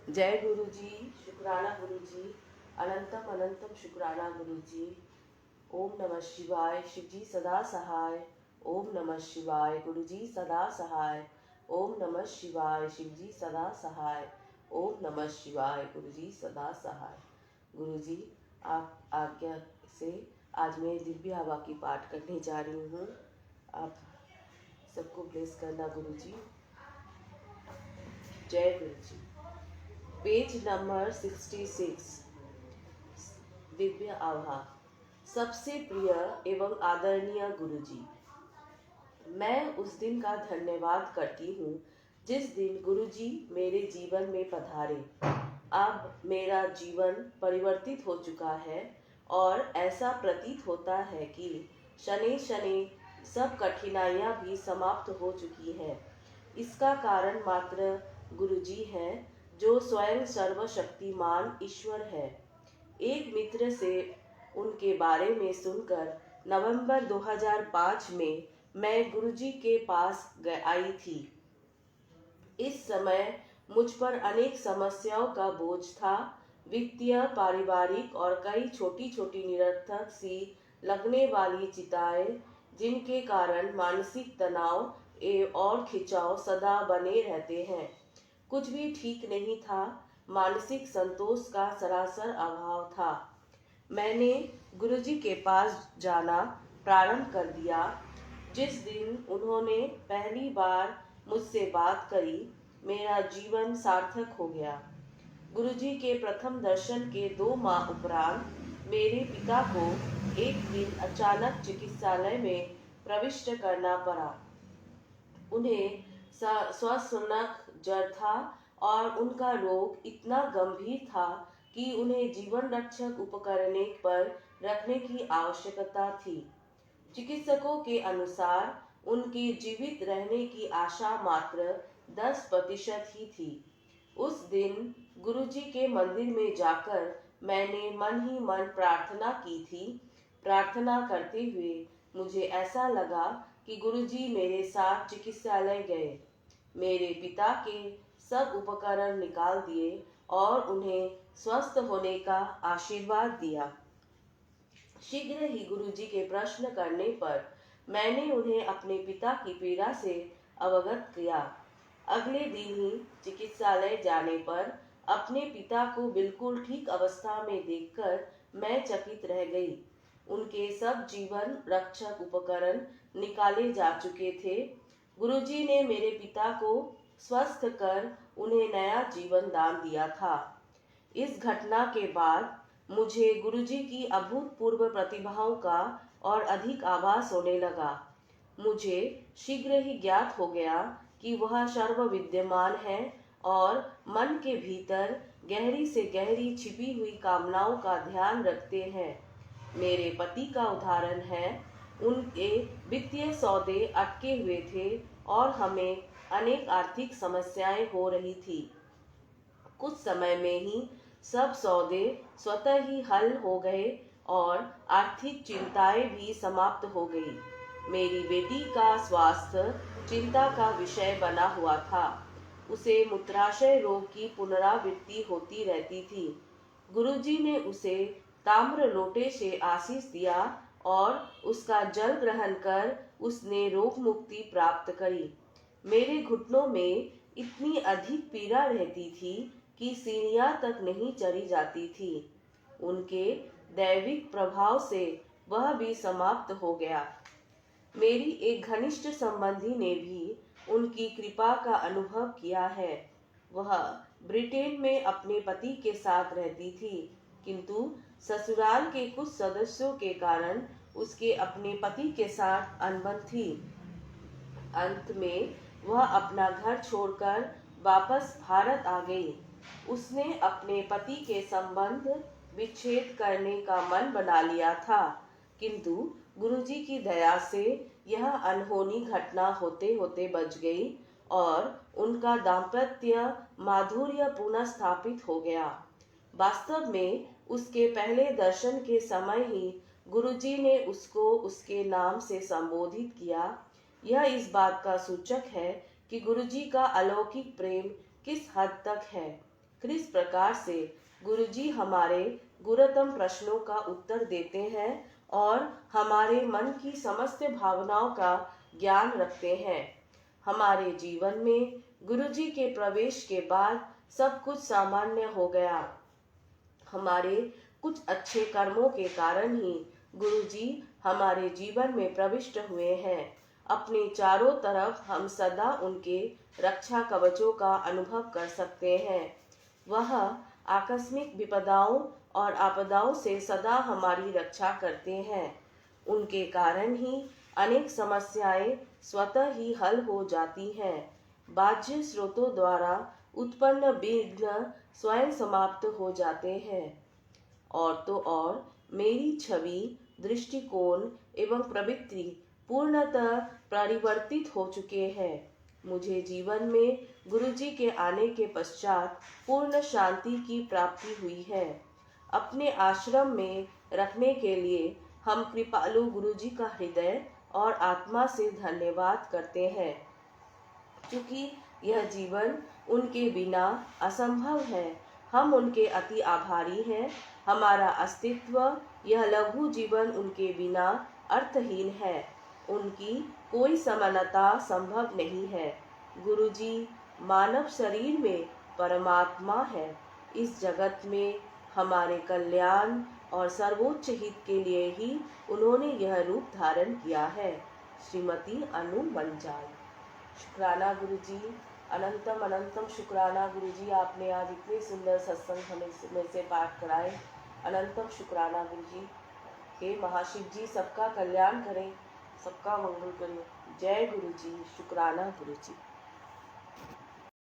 जय गुरु जी, शुक्राना गुरु जी, अनंतम अनंतम शुक्राना गुरु जी। ओम नमः शिवाय, शिव जी सदा सहाय। ओम नमः शिवाय, गुरु जी सदा सहाय। ओम नमः शिवाय, शिव जी सदा सहाय। ओम नमः शिवाय, गुरु जी सदा सहाय। गुरु जी, आप आज्ञा से आज मैं दिव्य हवा की पाठ करने जा रही हूँ। आप सबको ब्लेस करना गुरु जी। जय गुरु जी। पेज नंबर 66, दिव्य आभा। सबसे प्रिय एवं आदरणीय गुरुजी, मैं उस दिन का धन्यवाद करती हूँ जिस दिन गुरुजी मेरे जीवन में पधारे। अब मेरा जीवन परिवर्तित हो चुका है और ऐसा प्रतीत होता है कि शनि शनि सब कठिनाइयाँ भी समाप्त हो चुकी हैं। इसका कारण मात्र गुरुजी हैं, जो स्वयं सर्वशक्तिमान ईश्वर है। एक मित्र से उनके बारे में सुनकर नवंबर 2005 में मैं गुरुजी के पास आई थी। इस समय मुझ पर अनेक समस्याओं का बोझ था। वित्तीय, पारिवारिक और कई छोटी छोटी निरर्थक सी लगने वाली चिंताएं, जिनके कारण मानसिक तनाव और खिंचाव सदा बने रहते हैं। कुछ भी ठीक नहीं था। मानसिक संतोष का सरासर अभाव था। मैंने गुरुजी के पास जाना प्रारंभ कर दिया। जिस दिन उन्होंने पहली बार मुझसे बात करी, मेरा जीवन सार्थक हो गया। गुरुजी के प्रथम दर्शन के 2 माह उपरांत मेरे पिता को एक दिन अचानक चिकित्सालय में प्रविष्ट करना पड़ा। उन्हें श्वसनक जर था और उनका रोग इतना गंभीर था कि उन्हें जीवन रक्षक उपकरण पर रखने की आवश्यकता थी। चिकित्सकों के अनुसार उनके जीवित रहने की आशा मात्र 10% ही थी। उस दिन गुरुजी के मंदिर में जाकर मैंने मन ही मन प्रार्थना की थी। प्रार्थना करते हुए मुझे ऐसा लगा कि गुरुजी मेरे साथ चिकित्सालय गए, मेरे पिता के सब उपकरण निकाल दिए और उन्हें स्वस्थ होने का आशीर्वाद दिया। शीघ्र ही गुरुजी के प्रश्न करने पर मैंने उन्हें अपने पिता की पीड़ा से अवगत किया। अगले दिन ही चिकित्सालय जाने पर अपने पिता को बिल्कुल ठीक अवस्था में देखकर मैं चकित रह गई। उनके सब जीवन रक्षक उपकरण निकाले जा चुके थे। गुरुजी ने मेरे पिता को स्वस्थ कर उन्हें नया जीवन दान दिया था। इस घटना के बाद मुझे गुरुजी की अभूतपूर्व प्रतिभाओं का और अधिक आभास होने लगा। मुझे शीघ्र ही ज्ञात हो गया कि वह सर्वविद्यमान है और मन के भीतर गहरी से गहरी छिपी हुई कामनाओं का ध्यान रखते हैं। मेरे पति का उदाहरण है। उनके वित्तीय सौदे अटके हुए थे और हमें अनेक आर्थिक समस्याएं हो रही थी। कुछ समय में ही सब सौदे स्वतः ही हल हो गए और आर्थिक चिंताएं भी समाप्त हो गई। मेरी बेटी का स्वास्थ्य चिंता का विषय बना हुआ था। उसे मूत्राशय रोग की पुनरावृत्ति होती रहती थी। गुरुजी ने उसे ताम्र लोटे से आशीष दिया और उसका जल ग्रहण कर उसने रोग मुक्ति प्राप्त करी। मेरे घुटनों में इतनी अधिक पीड़ा रहती थी कि सीढ़ियां तक नहीं चढ़ी जाती थी। उनके दैविक प्रभाव से वह भी समाप्त हो गया। मेरी एक घनिष्ठ संबंधी ने भी उनकी कृपा का अनुभव किया है। वह ब्रिटेन में अपने पति के साथ रहती थी, किंतु ससुराल के कुछ सदस्यों के कारण उसके अपने पति के साथ अनबन थी। अंत में वह अपना घर छोड़कर वापस भारत आ गई। उसने अपने पति के संबंध विच्छेद करने का मन बना लिया था, किंतु गुरुजी की दया से यह अनहोनी घटना होते होते बच गई और उनका दाम्पत्य माधुर्य पुनः स्थापित हो गया। वास्तव में उसके पहले दर्शन के समय ही गुरुजी ने उसको उसके नाम से संबोधित किया। यह इस बात का सूचक है कि गुरुजी का अलौकिक प्रेम किस हद तक है। किस प्रकार से गुरुजी हमारे गुरुतम प्रश्नों का उत्तर देते हैं और हमारे मन की समस्त भावनाओं का ज्ञान रखते हैं। हमारे जीवन में गुरुजी के प्रवेश के बाद सब कुछ सामान्य हो गया। हमारे कुछ अच्छे कर्मों के कारण ही गुरुजी हमारे जीवन में प्रविष्ट हुए हैं। अपने चारों तरफ हम सदा उनके रक्षा कवचों का अनुभव कर सकते हैं। वह आकस्मिक विपदाओं और आपदाओं से सदा हमारी रक्षा करते हैं। उनके कारण ही अनेक समस्याएं स्वतः ही हल हो जाती हैं। बाह्य स्रोतों द्वारा उत्पन्न विघ्न स्वयं समाप्त हो जाते हैं। और तो और मेरी छवि, दृष्टिकोण एवं प्रवृत्ति पूर्णतः परिवर्तित हो चुके हैं। मुझे जीवन में गुरुजी के आने के पश्चात पूर्ण शांति की प्राप्ति हुई है। अपने आश्रम में रखने के लिए हम कृपालु गुरुजी का हृदय और आत्मा से धन्यवाद करते हैं, क्योंकि यह जीवन उनके बिना असंभव है। हम उनके अति आभारी हैं। हमारा अस्तित्व, यह लघु जीवन उनके बिना अर्थहीन है। उनकी कोई समानता संभव नहीं है। गुरुजी मानव शरीर में परमात्मा है। इस जगत में हमारे कल्याण और सर्वोच्च हित के लिए ही उन्होंने यह रूप धारण किया है। श्रीमती अनु मंजाल। शुक्राना गुरुजी, अनंतम अनंतम शुक्राना गुरुजी, आपने आज इतने सुंदर सत्संग हमें से पाठ कराए। अनंतम शुक्राना गुरुजी। हे महाशिव जी, सबका कल्याण करें, सबका मंगल करें। जय गुरुजी। शुक्राना गुरुजी।